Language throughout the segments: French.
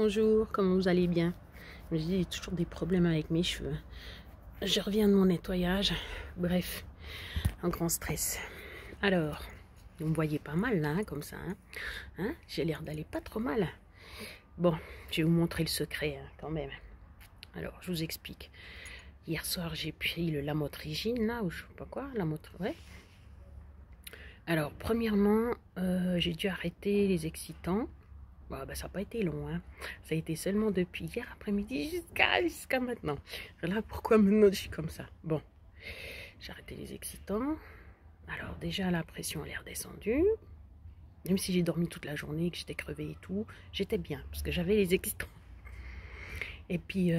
Bonjour, comment vous allez bien? J'ai toujours des problèmes avec mes cheveux. Je reviens de mon nettoyage. Bref, un grand stress. Alors, vous me voyez pas mal là, comme ça. J'ai l'air d'aller pas trop mal. Bon, je vais vous montrer le secret quand même. Alors, je vous explique. Hier soir, j'ai pris le Lamotrigine là, ou je sais pas quoi, ouais. Alors, premièrement, j'ai dû arrêter les excitants. Bah, ça n'a pas été long, hein. Ça a été seulement depuis hier après-midi jusqu'à maintenant. Là, pourquoi maintenant je suis comme ça? Bon, j'ai arrêté les excitants. Alors déjà, la pression elle est redescendue. Même si j'ai dormi toute la journée, que j'étais crevée et tout, j'étais bien, parce que j'avais les excitants. Et puis,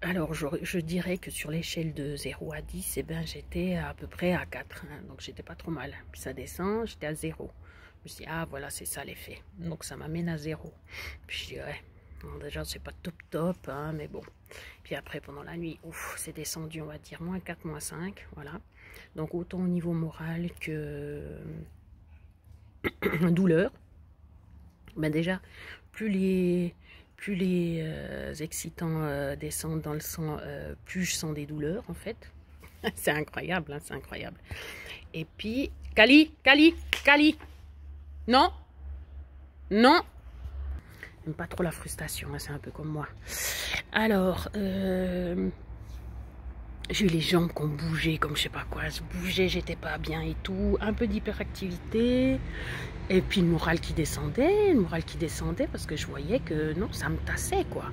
alors je dirais que sur l'échelle de 0 à 10, eh ben, j'étais à peu près à 4. Hein, donc j'étais pas trop mal. Puis ça descend, j'étais à 0. Je me suis dit, ah voilà, c'est ça l'effet. Donc ça m'amène à 0. Puis je dis, ouais, bon, déjà c'est pas top, hein, mais bon. Puis après, pendant la nuit, ouf, c'est descendu, on va dire, moins 4, moins 5, voilà. Donc autant au niveau moral que douleur. Ben déjà, plus les excitants descendent dans le sang, plus je sens des douleurs, en fait. C'est incroyable, hein, c'est incroyable. Et puis, Cali, non, non. J'aime pas trop la frustration, hein, c'est un peu comme moi. Alors, j'ai eu les jambes qui ont bougé, comme je sais pas quoi, se bougeaient, j'étais pas bien et tout. Un peu d'hyperactivité. Et puis le moral qui descendait, parce que je voyais que non, ça me tassait, quoi.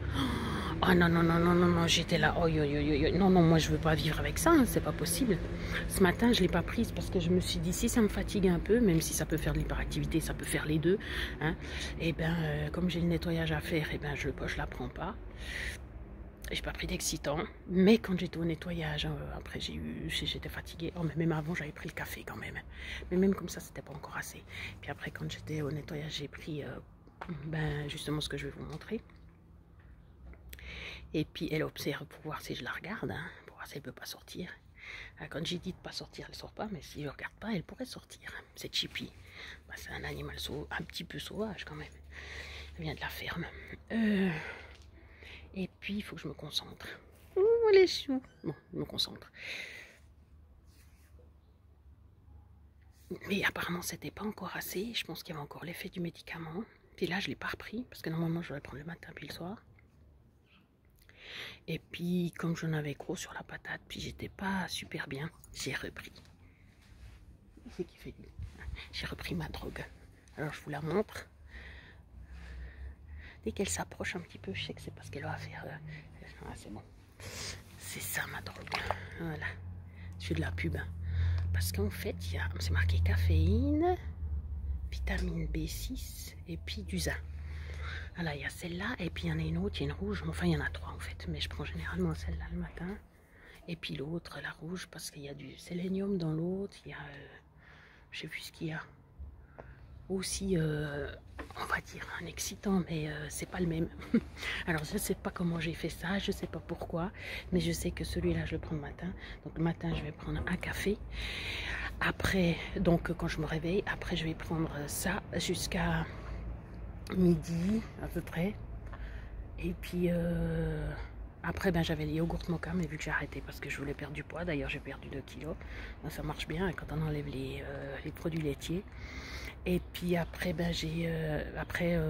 Oh non, non, non, non, non, non, j'étais là, oh, non, non, moi je veux pas vivre avec ça, hein, c'est pas possible. Ce matin, je l'ai pas prise parce que je me suis dit, si ça me fatigue un peu, même si ça peut faire de l'hyperactivité, ça peut faire les deux, hein, et ben, comme j'ai le nettoyage à faire, et ben, je la prends pas. J'ai pas pris d'excitant, mais quand j'étais au nettoyage, après j'étais fatiguée. Oh, mais même avant, j'avais pris le café quand même. Mais même comme ça, c'était pas encore assez. Puis après, quand j'étais au nettoyage, j'ai pris ben, justement ce que je vais vous montrer. Et puis elle observe pour voir si je la regarde, hein, pour voir si elle peut pas sortir. Quand j'ai dit de pas sortir, elle sort pas, mais si je regarde pas, elle pourrait sortir. C'est Chippy. Ben, c'est un animal un petit peu sauvage quand même. Elle vient de la ferme. Et puis, il faut que je me concentre. Oh, les choux. Bon, je me concentre. Mais apparemment, c'était pas encore assez. Je pense qu'il y avait encore l'effet du médicament. Puis là, je l'ai pas repris, parce que normalement, je vais prendre le matin puis le soir. Et puis, comme j'en avais gros sur la patate, puis j'étais pas super bien, j'ai repris. C'est qui fait du... J'ai repris ma drogue. Alors, je vous la montre. Dès qu'elle s'approche un petit peu, je sais que c'est parce qu'elle va faire... Ah, c'est bon. C'est ça ma drogue. Voilà. Je fais de la pub. Hein. Parce qu'en fait, c'est marqué caféine, vitamine B6 et puis du zinc. Voilà, il y a celle-là et puis il y en a une autre, il y a une rouge. Enfin, il y en a 3 en fait. Mais je prends généralement celle-là le matin. Et puis l'autre, la rouge, parce qu'il y a du sélénium dans l'autre. Il y a... je sais plus ce qu'il y a. Aussi, on va dire un excitant, mais c'est pas le même. Alors je sais pas comment j'ai fait ça, je sais pas pourquoi, mais je sais que celui-là je le prends le matin. Donc le matin je vais prendre un café. Après, donc quand je me réveille, après je vais prendre ça jusqu'à midi à peu près. Et puis après, ben, j'avais les yogourts moka, mais vu que j'ai arrêté parce que je voulais perdre du poids, d'ailleurs j'ai perdu 2 kilos. Ben, ça marche bien quand on enlève les produits laitiers. Et puis après, ben,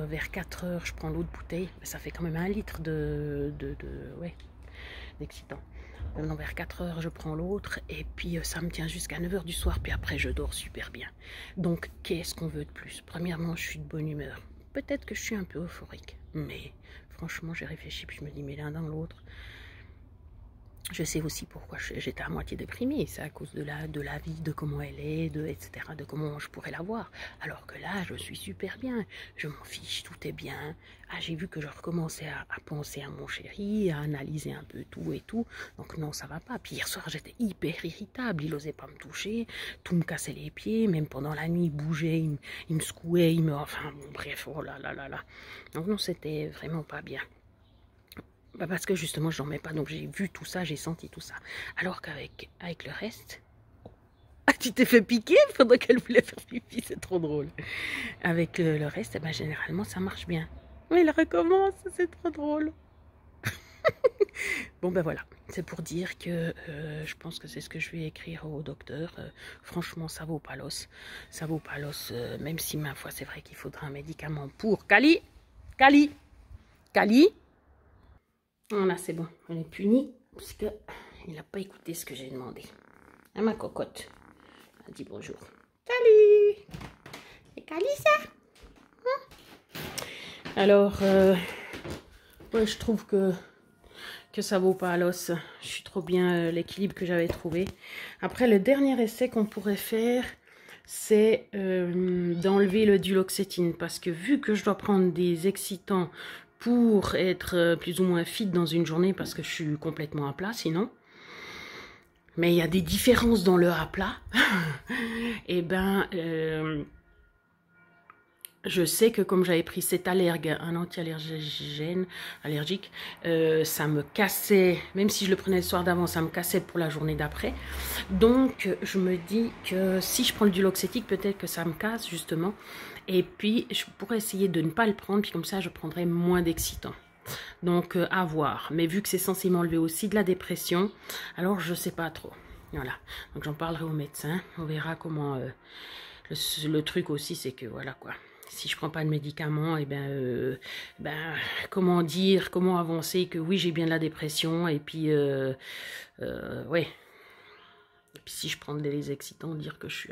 vers 4 heures, je prends l'autre bouteille. Ça fait quand même 1 litre d'excitant. Maintenant, vers 4 heures, je prends l'autre. Et puis, ça me tient jusqu'à 9 heures du soir. Puis après, je dors super bien. Donc, qu'est-ce qu'on veut de plus? Premièrement, je suis de bonne humeur. Peut-être que je suis un peu euphorique. Mais franchement, j'ai réfléchi. Puis je me dis, mais l'un dans l'autre... Je sais aussi pourquoi j'étais à moitié déprimée. C'est à cause de la vie, de comment elle est, etc., de comment je pourrais la voir. Alors que là, je suis super bien. Je m'en fiche, tout est bien. Ah, j'ai vu que je recommençais à penser à mon chéri, à analyser un peu tout et tout. Donc non, ça va pas. Puis hier soir, j'étais hyper irritable. Il osait pas me toucher, tout me cassait les pieds. Même pendant la nuit, il bougeait, il me secouait, Enfin, bon, bref, oh là là là là. Donc non, c'était vraiment pas bien. Bah parce que justement je n'en mets pas, donc j'ai vu tout ça, j'ai senti tout ça. Alors qu'avec le reste... Ah, tu t'es fait piquer pendant qu'elle voulait faire pipi, c'est trop drôle. Avec le reste, eh ben, généralement ça marche bien. Mais il recommence, c'est trop drôle. Bon ben voilà, c'est pour dire que je pense que c'est ce que je vais écrire au docteur. Franchement, ça vaut pas l'os. Ça vaut pas l'os, même si ma foi, c'est vrai qu'il faudra un médicament pour Cali. Cali. Cali. Voilà, c'est bon, elle est punie parce que il n'a pas écouté ce que j'ai demandé. Hein, ma cocotte. Elle dit bonjour. Salut. C'est Cali ça? Alors, ouais, je trouve que ça vaut pas l'os. Je suis trop bien l'équilibre que j'avais trouvé. Après, le dernier essai qu'on pourrait faire, c'est d'enlever le duloxétine. Parce que vu que je dois prendre des excitants pour être plus ou moins fit dans une journée, parce que je suis complètement à plat sinon, mais il y a des différences dans le à plat, et ben... je sais que comme j'avais pris cet allergue, un anti-allergène, allergique, ça me cassait, même si je le prenais le soir d'avant, ça me cassait pour la journée d'après. Donc, je me dis que si je prends le duloxétique, peut-être que ça me casse, justement. Et puis, je pourrais essayer de ne pas le prendre, puis comme ça, je prendrai moins d'excitants. Donc, à voir. Mais vu que c'est censé m'enlever aussi de la dépression, alors je sais pas trop. Voilà. Donc, j'en parlerai au médecin. On verra comment... le truc aussi, c'est que, voilà, quoi. Si je prends pas de médicaments, et comment dire, comment avancer que oui, j'ai bien de la dépression, et puis, ouais. Et puis si je prends des excitants, dire que je suis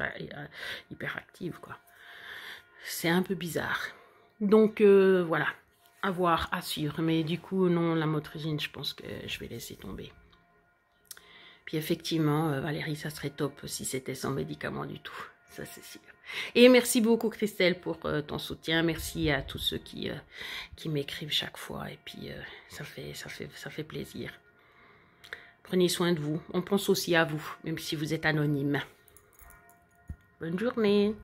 hyperactive, quoi. C'est un peu bizarre. Donc, voilà. À voir, à suivre. Mais du coup, non, la motrigine, je pense que je vais laisser tomber. Puis effectivement, Valérie, ça serait top si c'était sans médicaments du tout. Ça, c'est sûr. Et merci beaucoup, Christelle, pour ton soutien. Merci à tous ceux qui m'écrivent chaque fois. Et puis, ça fait plaisir. Prenez soin de vous. On pense aussi à vous, même si vous êtes anonyme. Bonne journée.